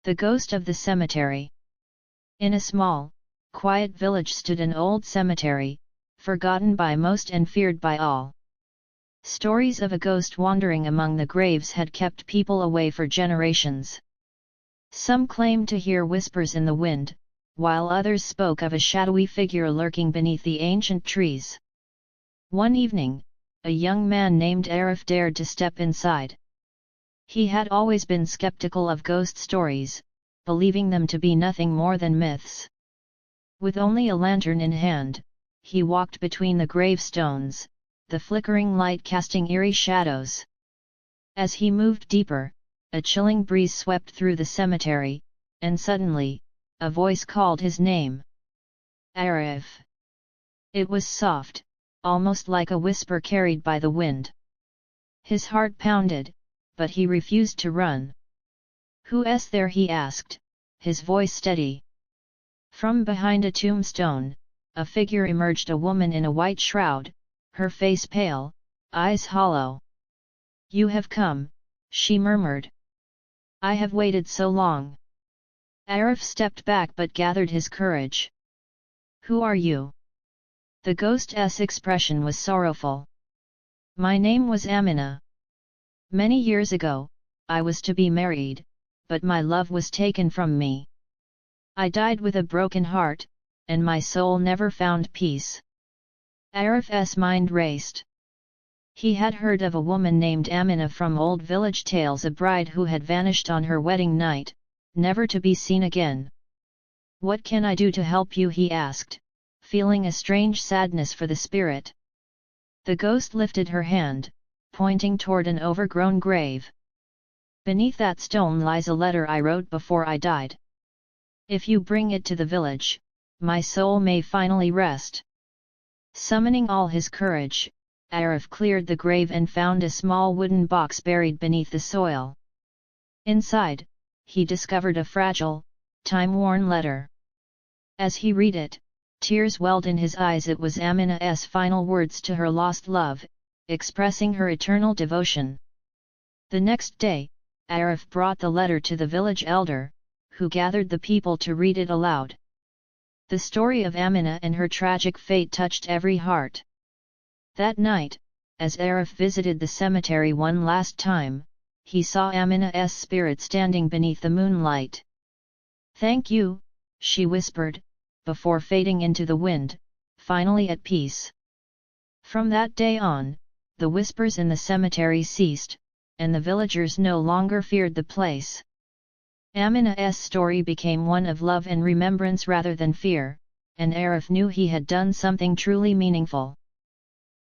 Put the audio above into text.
The Ghost of the Cemetery. In a small, quiet village stood an old cemetery, forgotten by most and feared by all. Stories of a ghost wandering among the graves had kept people away for generations. Some claimed to hear whispers in the wind, while others spoke of a shadowy figure lurking beneath the ancient trees. One evening, a young man named Arif dared to step inside. He had always been skeptical of ghost stories, believing them to be nothing more than myths. With only a lantern in hand, he walked between the gravestones, the flickering light casting eerie shadows. As he moved deeper, a chilling breeze swept through the cemetery, and suddenly, a voice called his name. Arif. It was soft, almost like a whisper carried by the wind. His heart pounded, but he refused to run. "Who's there?" he asked, his voice steady. From behind a tombstone, a figure emerged, a woman in a white shroud, her face pale, eyes hollow. "You have come," she murmured. "I have waited so long." Arif stepped back but gathered his courage. "Who are you?" The ghost's expression was sorrowful. "My name was Amina. Many years ago, I was to be married, but my love was taken from me. I died with a broken heart, and my soul never found peace." Arif's mind raced. He had heard of a woman named Amina from old village tales, a bride who had vanished on her wedding night, never to be seen again. "What can I do to help you?" he asked, feeling a strange sadness for the spirit. The ghost lifted her hand, pointing toward an overgrown grave. "Beneath that stone lies a letter I wrote before I died. If you bring it to the village, my soul may finally rest." Summoning all his courage, Arif cleared the grave and found a small wooden box buried beneath the soil. Inside, he discovered a fragile, time-worn letter. As he read it, tears welled in his eyes. It was Amina's final words to her lost love, expressing her eternal devotion. The next day, Arif brought the letter to the village elder, who gathered the people to read it aloud. The story of Amina and her tragic fate touched every heart. That night, as Arif visited the cemetery one last time, he saw Amina's spirit standing beneath the moonlight. "Thank you," she whispered, before fading into the wind, finally at peace. From that day on, the whispers in the cemetery ceased, and the villagers no longer feared the place. Amina's story became one of love and remembrance rather than fear, and Arif knew he had done something truly meaningful.